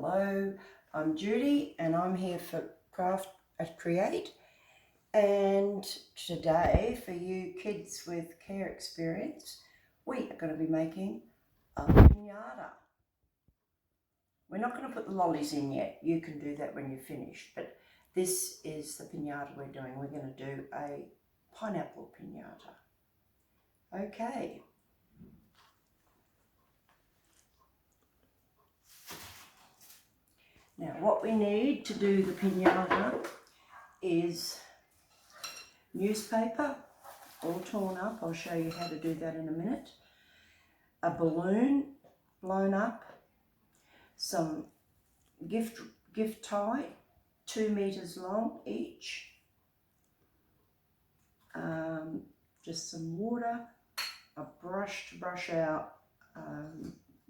Hello, I'm Judy and I'm here for Create, and today for you kids with care experience we are going to be making a pinata. We're not going to put the lollies in yet, you can do that when you're finished, but this is the pinata we're doing. We're going to do a pineapple pinata. Okay. Now what we need to do the pinata is newspaper, all torn up. I'll show you how to do that in a minute. A balloon blown up, some gift tie, 2 meters long each, just some water, a brush to brush out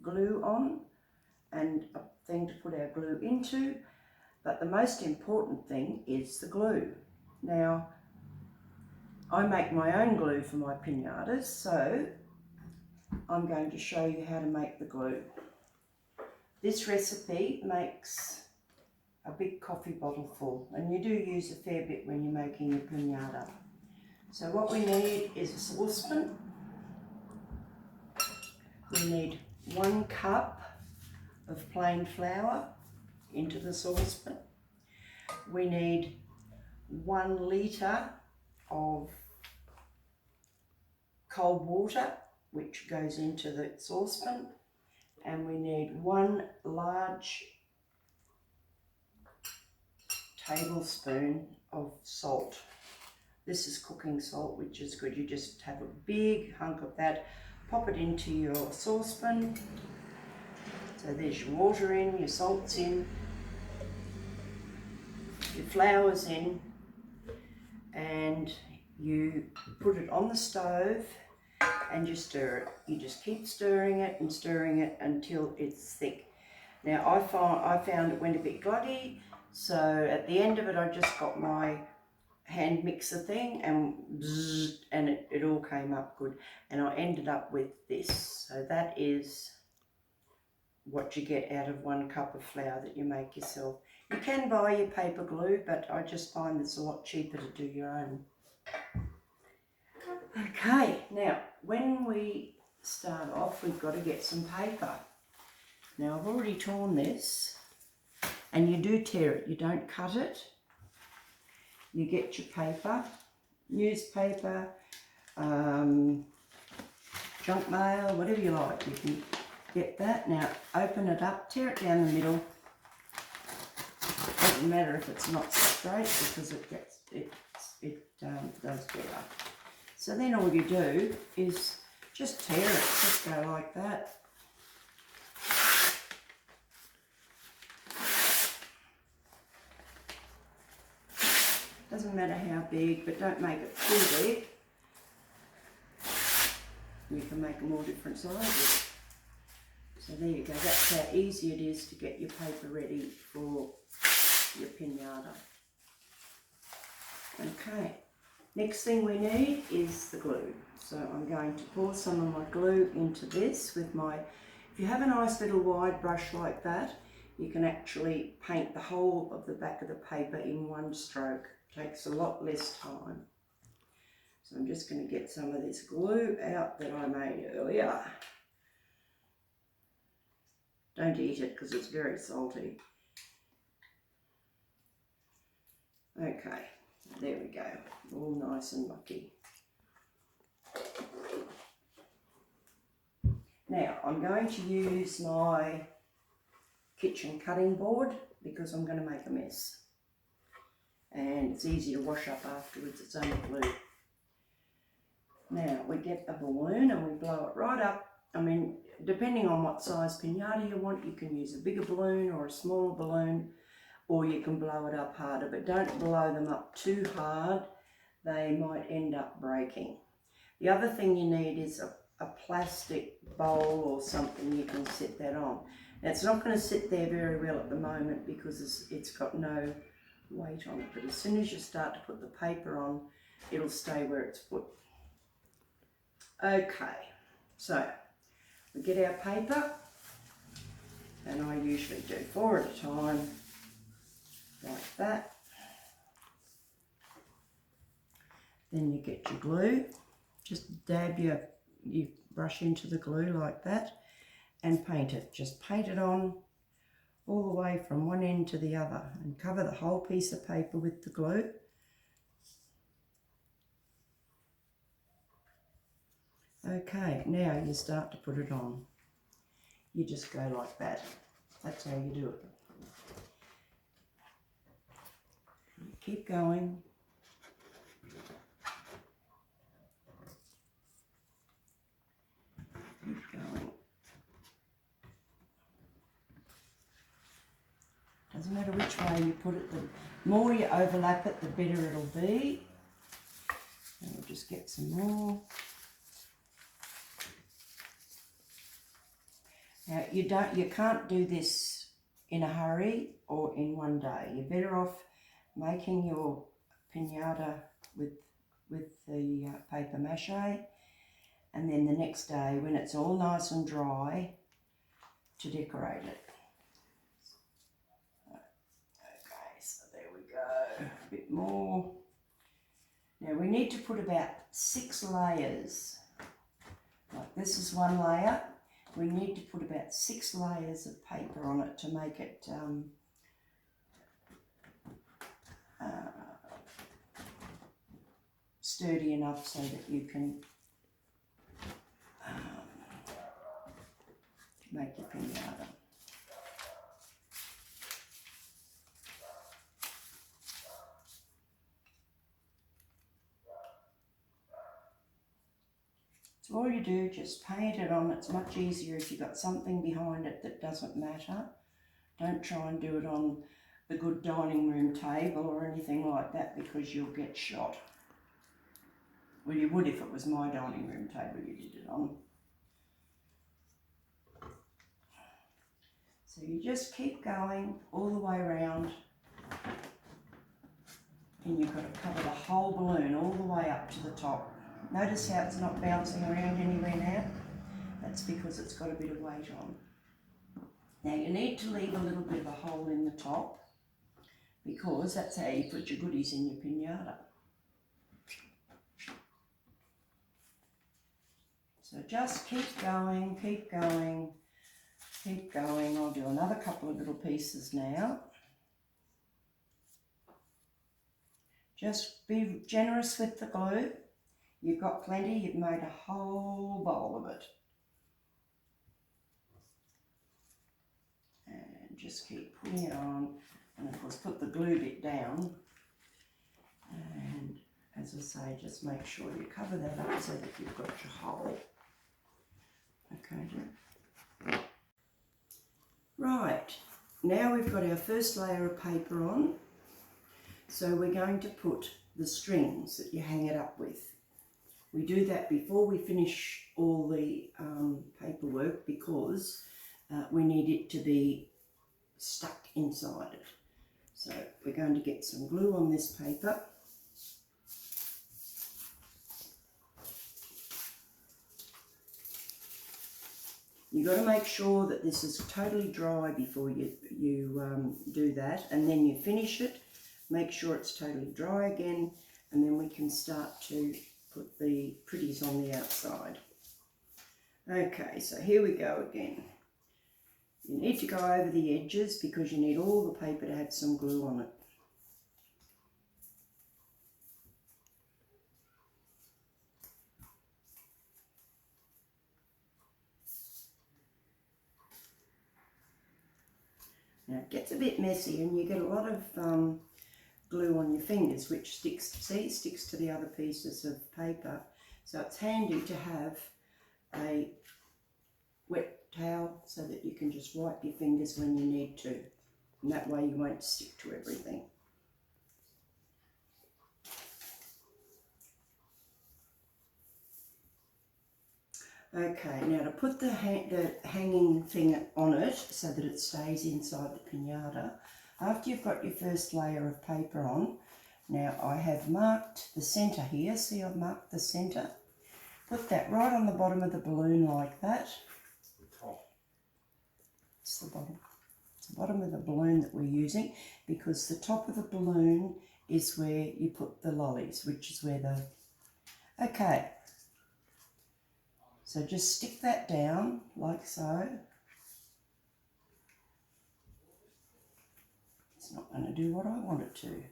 glue on, and a thing to put our glue into. But the most important thing is the glue. Now, I make my own glue for my pinatas, so I'm going to show you how to make the glue. This recipe makes a big coffee bottle full, and you do use a fair bit when you're making your pinata. So what we need is a saucepan. We need 1 cup of plain flour into the saucepan. We need 1 litre of cold water, which goes into the saucepan, and we need 1 large tablespoon of salt. This is cooking salt, which is good. You just have a big hunk of that, pop it into your saucepan. So there's your water in, your salt's in, your flour's in, and you put it on the stove and you stir it. You just keep stirring it and stirring it until it's thick. Now I found it went a bit gluggy, so at the end of it I just got my hand mixer thing and bzzz, and it all came up good, and I ended up with this. So that is what you get out of 1 cup of flour that you make yourself. You can buy your paper glue, but I just find it's a lot cheaper to do your own. Okay, now when we start off, we've got to get some paper. Now I've already torn this, and you do tear it, you don't cut it. You get your paper, newspaper, junk mail, whatever you like, you can get that. Now open it up, tear it down the middle. Doesn't matter if it's not straight because it does better. So then all you do is just tear it, just go like that. Doesn't matter how big, but don't make it too big. You can make them all different sizes. So there you go, that's how easy it is to get your paper ready for your pinata. Okay, next thing we need is the glue. So I'm going to pour some of my glue into this with my, if you have a nice little wide brush like that, you can actually paint the whole of the back of the paper in one stroke. It takes a lot less time. So I'm just going to get some of this glue out that I made earlier. Don't eat it because it's very salty. Okay, there we go, all nice and lucky. Now I'm going to use my kitchen cutting board because I'm going to make a mess. And it's easy to wash up afterwards, it's only glue. Now we get a balloon and we blow it right up. I mean, depending on what size pinata you want, you can use a bigger balloon or a smaller balloon, or you can blow it up harder, but don't blow them up too hard, they might end up breaking. The other thing you need is a plastic bowl or something you can set that on. Now it's not going to sit there very well at the moment because it's got no weight on it, but as soon as you start to put the paper on, it'll stay where it's put. Okay, so we get our paper and I usually do 4 at a time, like that. Then you get your glue, just dab your brush into the glue like that and paint it. Just paint it on all the way from one end to the other and cover the whole piece of paper with the glue. Okay, now you start to put it on. You just go like that. That's how you do it. You keep going. Keep going. Doesn't matter which way you put it, the more you overlap it, the better it'll be. And we'll just get some more. Now you can't do this in a hurry or in one day. You're better off making your pinata with the paper mache, and then the next day when it's all nice and dry to decorate it. Okay, so there we go, a bit more. Now we need to put about 6 layers. Like this is one layer. We need to put about 6 layers of paper on it to make it sturdy enough so that you can make your pinata. So all you do, just paint it on. It's much easier if you've got something behind it that doesn't matter. Don't try and do it on the good dining room table or anything like that, because you'll get shot. Well, you would if it was my dining room table you did it on. So you just keep going all the way around, and you've got to cover the whole balloon all the way up to the top. Notice how it's not bouncing around anywhere now? That's because it's got a bit of weight on. Now you need to leave a little bit of a hole in the top, because that's how you put your goodies in your pinata. So just keep going, keep going, keep going. I'll do another couple of little pieces now. Just be generous with the glue. You've got plenty, you've made a whole bowl of it. And just keep putting it on, and of course put the glue bit down. And as I say, just make sure you cover that up so that you've got your hole. Okay, right, now we've got our first layer of paper on. So we're going to put the strings that you hang it up with. We do that before we finish all the paperwork, because we need it to be stuck inside it. So we're going to get some glue on this paper. You've got to make sure that this is totally dry before you do that, and then you finish it. Make sure it's totally dry again, and then we can start to put the pretties on the outside. Okay, so here we go again. You need to go over the edges because you need all the paper to have some glue on it. Now it gets a bit messy and you get a lot of glue on your fingers, which sticks to the other pieces of paper. So it's handy to have a wet towel so that you can just wipe your fingers when you need to, and that way you won't stick to everything. Okay, now to put the hanging thing on it so that it stays inside the pinata, after you've got your first layer of paper on, now I have marked the centre here. See, I've marked the centre. Put that right on the bottom of the balloon like that. It's the bottom. It's the bottom of the balloon that we're using, because the top of the balloon is where you put the lollies, which is where the... Okay. So just stick that down like so. It's not going to do what I want it to.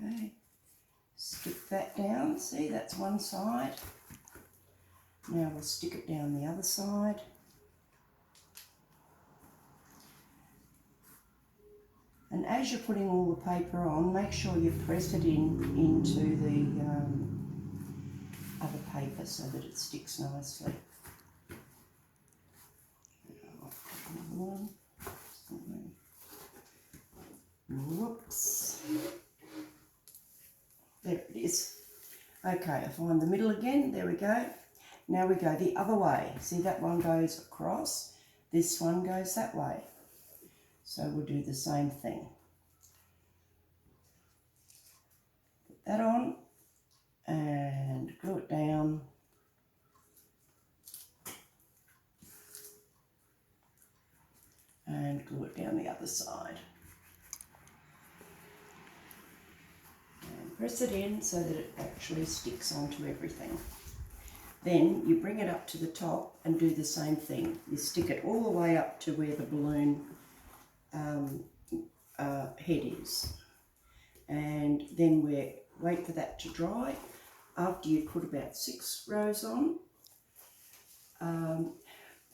Okay. Stick that down. See, that's one side. Now we'll stick it down the other side. And as you're putting all the paper on, make sure you press it into the other paper so that it sticks nicely. Whoops. There it is. Okay, I find the middle again. There we go. Now we go the other way. See, that one goes across. This one goes that way. So we'll do the same thing. Put that on and glue it down. And glue it down the other side. And press it in so that it actually sticks onto everything. Then you bring it up to the top and do the same thing. You stick it all the way up to where the balloon head is. And then we wait for that to dry. After you put about 6 rows on,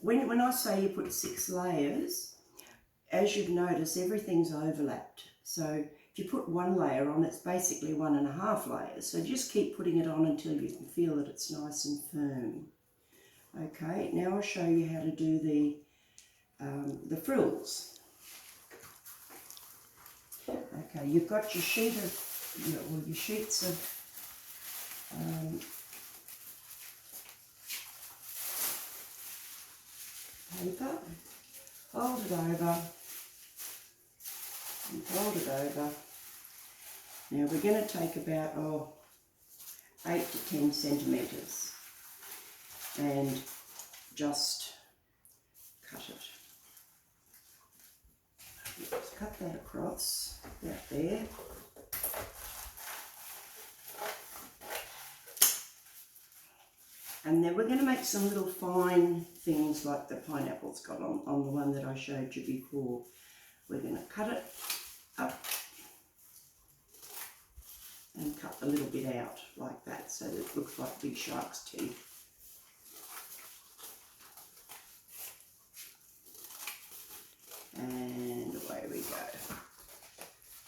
when I say you put 6 layers, as you've noticed, everything's overlapped. So if you put 1 layer on, it's basically 1.5 layers. So just keep putting it on until you can feel that it's nice and firm. Okay, now I'll show you how to do the frills. Okay, you've got your sheet of, your sheets of paper. Fold it over and fold it over. Now we're going to take about 8 to 10 centimetres and just cut it. Just cut that across, about there. And then we're going to make some little fine things like the pineapple's got on the one that I showed you before. We're going to cut it up and cut a little bit out like that so that it looks like big shark's teeth. And away we go.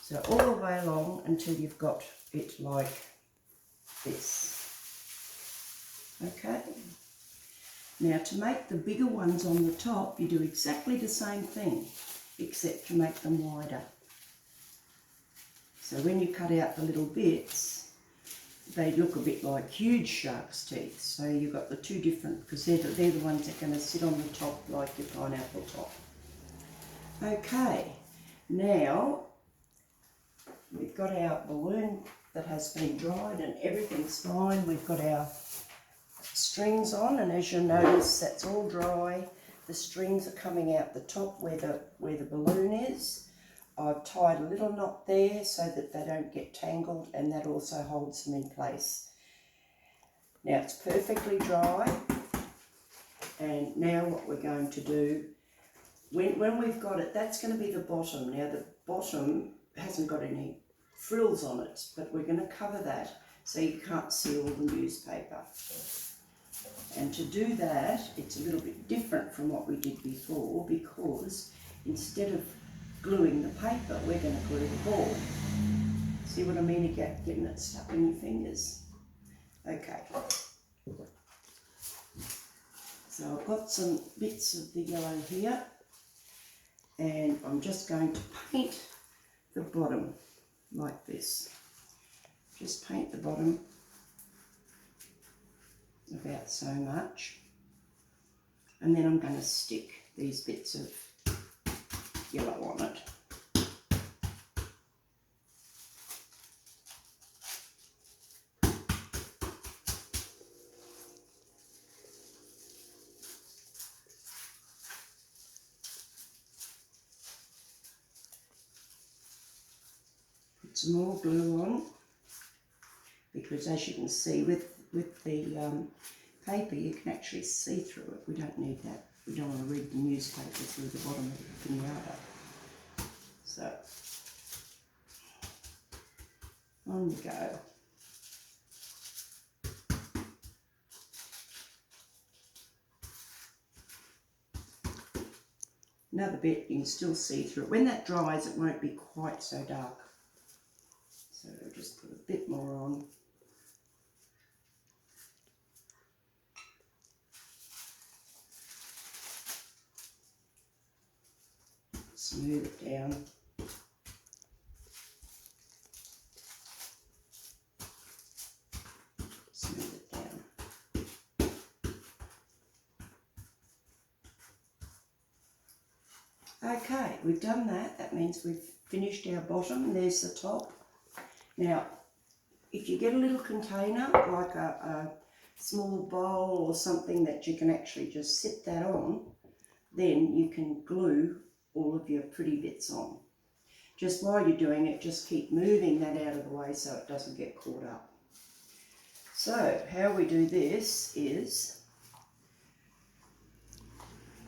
So all the way along until you've got it like this. Okay. Now to make the bigger ones on the top, you do exactly the same thing, except to make them wider. So when you cut out the little bits, they look a bit like huge shark's teeth. So you've got the two different, because they're the ones that are going to sit on the top like your pineapple top. Okay, now we've got our balloon that has been dried and everything's fine. We've got our strings on, and as you'll notice, that's all dry. The strings are coming out the top where the balloon is. I've tied a little knot there so that they don't get tangled, and that also holds them in place. Now it's perfectly dry, and now what we're going to do, when we've got it, that's going to be the bottom. Now the bottom hasn't got any frills on it, but we're going to cover that so you can't see all the newspaper. And to do that, it's a little bit different from what we did before, because instead of gluing the paper, we're going to glue the ball. See what I mean about getting it stuck in your fingers? Okay. So I've got some bits of the yellow here, and I'm just going to paint the bottom like this. Just paint the bottom about so much, and then I'm going to stick these bits of yellow on it. some more glue on, because as you can see with the paper, you can actually see through it. We don't need that. We don't want to read the newspaper through the bottom of the pinata. So, on you go. Another bit, you can still see through it. When that dries, it won't be quite so dark. So just put a bit more on. Smooth it down. Smooth it down. Okay, we've done that. That means we've finished our bottom. There's the top. Now, if you get a little container, like a small bowl or something that you can actually just sit that on, then you can glue all of your pretty bits on. Just while you're doing it, just keep moving that out of the way so it doesn't get caught up. So, how we do this is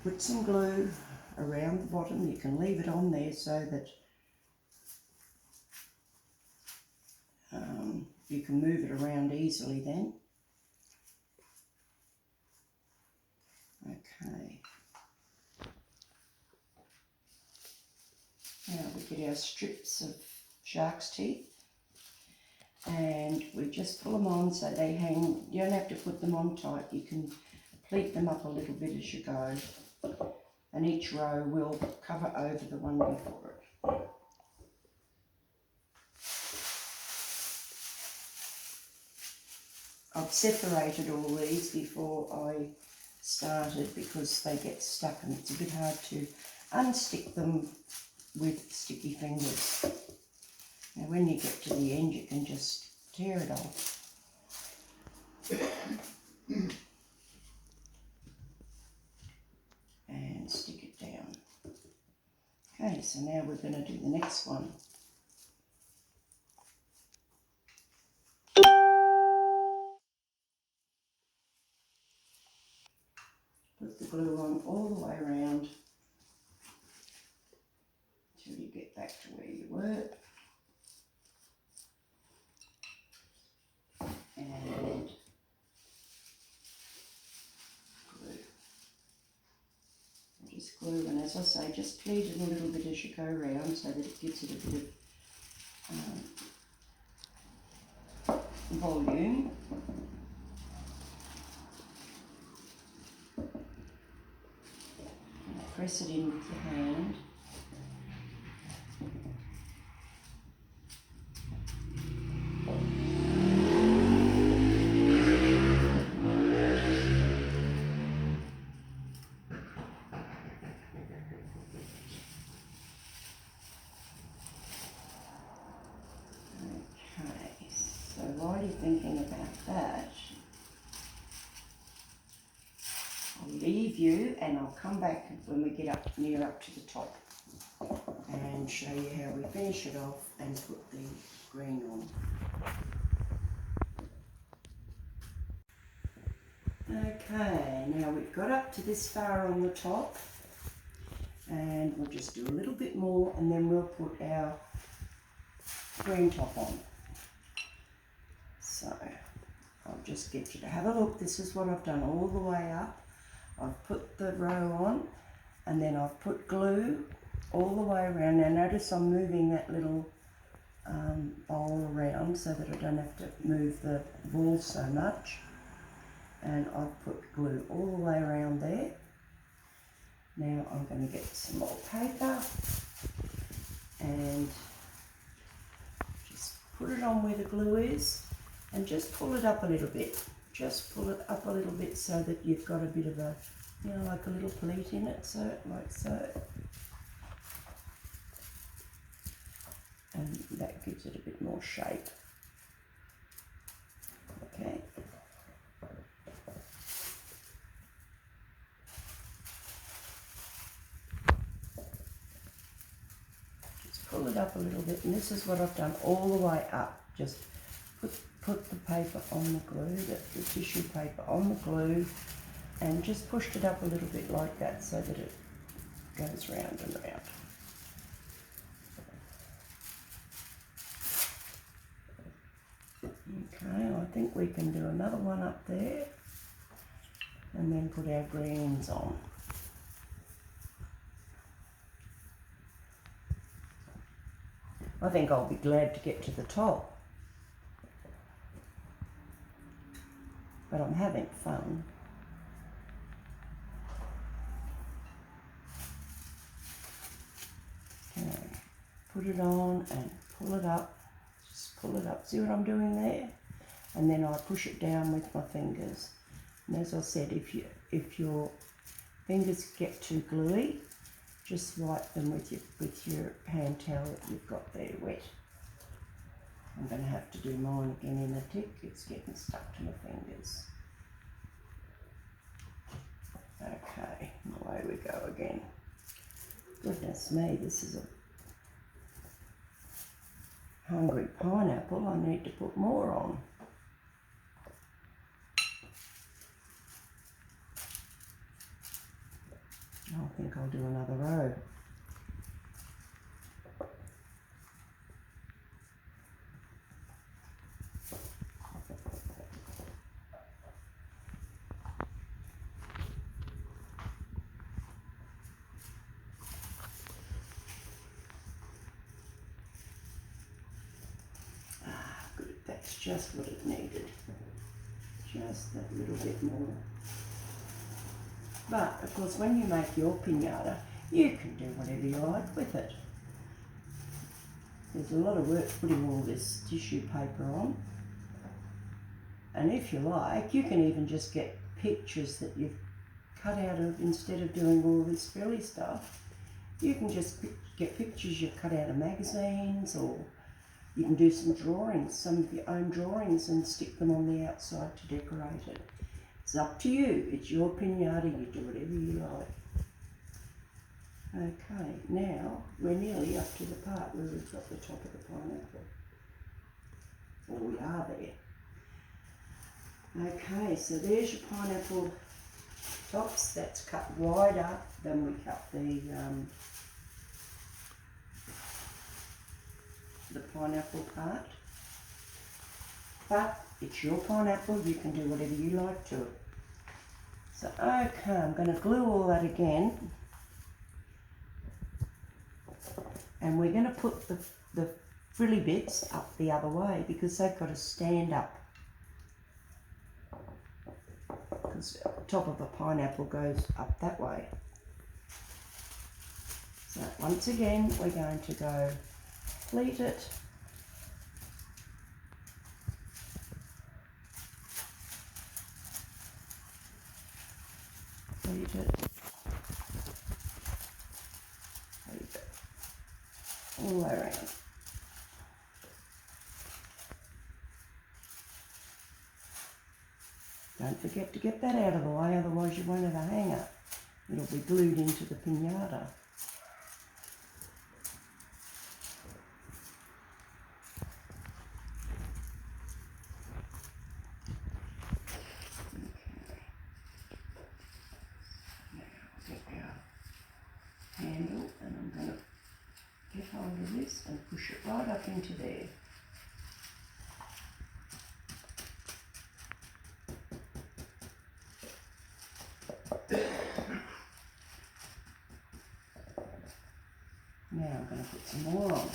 put some glue around the bottom. You can leave it on there so that you can move it around easily then. Okay. Now we get our strips of shark's teeth and we just pull them on so they hang. You don't have to put them on tight. You can pleat them up a little bit as you go, and each row will cover over the one before it. I've separated all these before I started because they get stuck and it's a bit hard to unstick them with sticky fingers. Now when you get to the end, you can just tear it off. And stick it down. Okay, so now we're going to do the next one. Put the glue on all the way around until you get back to where you were. And glue. And just glue, and as I say, just pleat it a little bit as you go around so that it gives it a bit of volume. And press it in with your hand. While you're thinking about that, I'll leave you and I'll come back when we get up near up to the top and show you how we finish it off and put the green on. Okay, now we've got up to this far on the top and we'll just do a little bit more and then we'll put our green top on. So I'll just get you to have a look. This is what I've done all the way up. I've put the row on and then I've put glue all the way around. Now notice I'm moving that little bowl around so that I don't have to move the ball so much. And I've put glue all the way around there. Now I'm going to get some more paper and just put it on where the glue is. And just pull it up a little bit. Just pull it up a little bit so that you've got a bit of a, you know, like a little pleat in it, so like so. And that gives it a bit more shape. Okay. Just pull pull it up a little bit, and this is what I've done all the way up. Just put the paper on the glue, the tissue paper on the glue, and just pushed it up a little bit like that so that it goes round and round. Okay, I think we can do another one up there and then put our greens on. I think I'll be glad to get to the top, but I'm having fun. Okay, put it on and pull it up, just pull it up. See what I'm doing there? And then I push it down with my fingers. And as I said, if your fingers get too gluey, just wipe them with your hand towel that you've got there wet. I'm going to have to do mine again in a tick. It's getting stuck to my fingers. Okay, away we go again. Goodness me, this is a hungry pineapple. I need to put more on. I think I'll do another row. Good, that's just what it needed. Just that little bit more. But, of course, when you make your pinata, you can do whatever you like with it. There's a lot of work putting all this tissue paper on. And if you like, you can even just get pictures that you've cut out of, instead of doing all this frilly stuff. You can just get pictures you've cut out of magazines, or you can do some drawings, some of your own drawings, and stick them on the outside to decorate it. It's up to you. It's your pinata. You do whatever you like. Okay, now we're nearly up to the part where we've got the top of the pineapple. Or we are there. Okay, so there's your pineapple tops. That's cut wider than we cut the pineapple part. But it's your pineapple, you can do whatever you like to it. So, okay, I'm going to glue all that again. And we're going to put the frilly bits up the other way, because they've got to stand up. Because the top of the pineapple goes up that way. So, once again, we're going to go pleat it. Pleat it. All the way around. Don't forget to get that out of the way, otherwise you won't have a hanger. It'll be glued into the pinata. Handle, and I'm going to get hold of this and push it right up into there. Now I'm going to put some more on.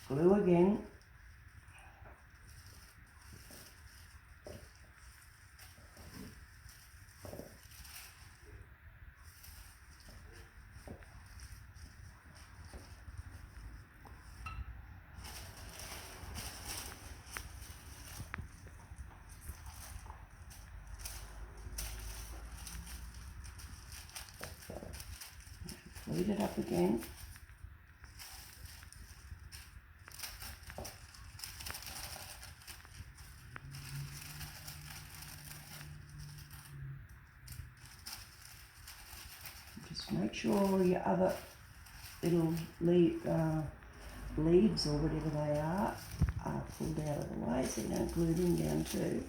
Glue again. Pleat it up again. Just make sure all your other little leaves or whatever they are pulled out of the way, so you don't glue them down too.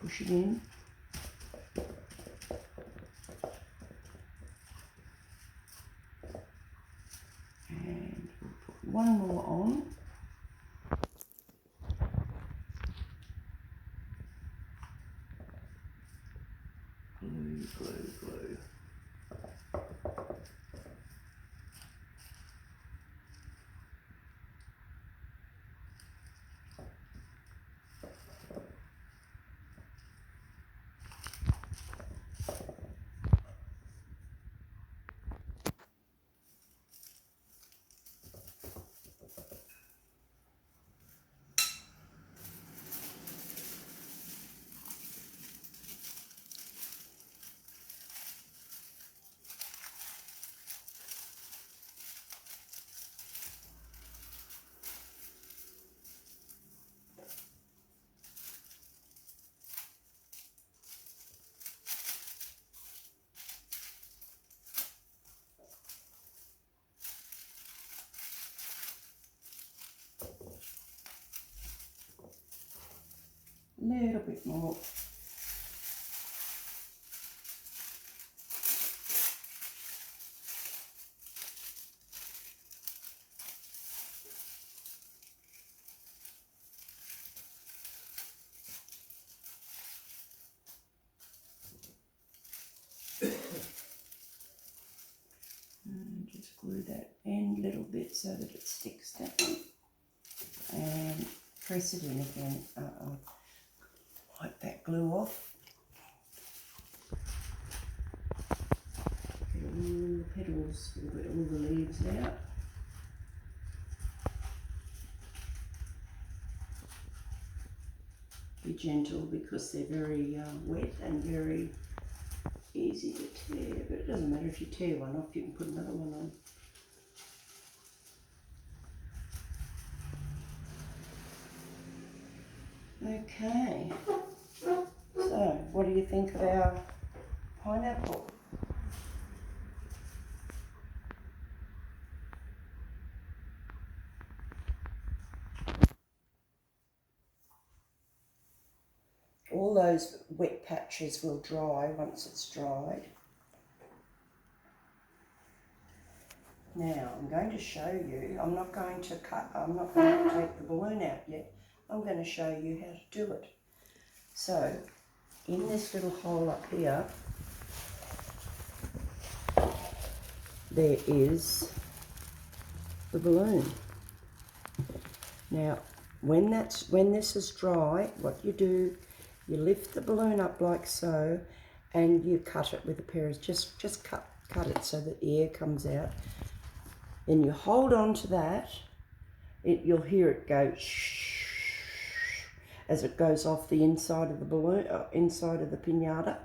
Push it in. And we'll put one more on. Glue, glue, glue. A little bit more. And just glue that end a little bit so that it sticks down. And press it in again. Wipe that glue off. Get all the petals, all the leaves out. Be gentle because they're very wet and very easy to tear, but it doesn't matter if you tear one off, you can put another one on. Okay, so what do you think of our pineapple? All those wet patches will dry once it's dried. Now I'm going to show you, I'm not going to take the balloon out yet. I'm going to show you how to do it. So in this little hole up here, there is the balloon. Now when this is dry, what you do, you lift the balloon up like so, and you cut it with a pair of, just cut it so that the air comes out. Then you hold on to that, you'll hear it go shh as it goes off the inside of the balloon, inside of the pinata.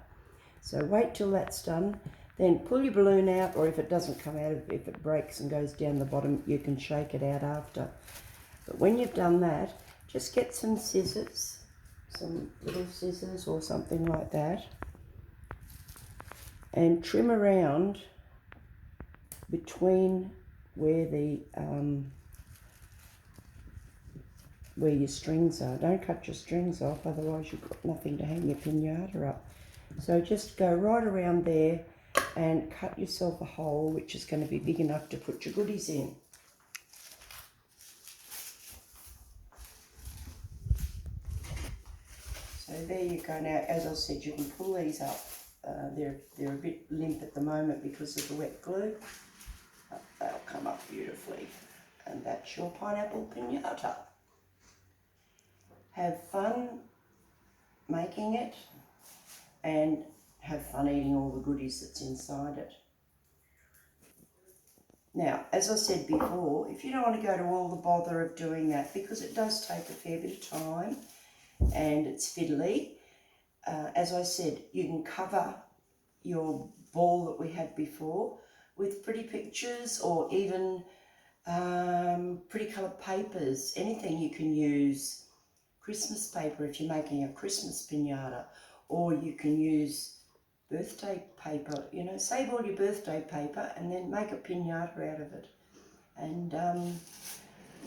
So wait till that's done, then pull your balloon out, or if it doesn't come out, if it breaks and goes down the bottom, you can shake it out after. But when you've done that, just get some scissors, some little scissors or something like that, and trim around between where the where your strings are. Don't cut your strings off, otherwise you've got nothing to hang your pinata up. So just go right around there and cut yourself a hole which is going to be big enough to put your goodies in. So there you go. Now, as I said, you can pull these up. They're a bit limp at the moment because of the wet glue. They'll come up beautifully. And that's your pineapple pinata. Have fun making it and have fun eating all the goodies that's inside it. Now, as I said before, if you don't want to go to all the bother of doing that, because it does take a fair bit of time and it's fiddly, as I said, you can cover your ball that we had before with pretty pictures, or even pretty coloured papers, anything you can use, Christmas paper if you're making a Christmas pinata, or you can use birthday paper, you know, save all your birthday paper and then make a pinata out of it. And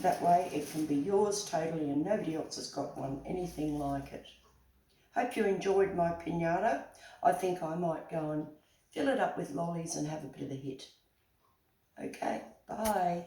that way it can be yours totally and nobody else has got one, anything like it. Hope you enjoyed my pinata. I think I might go and fill it up with lollies and have a bit of a hit. Okay, bye.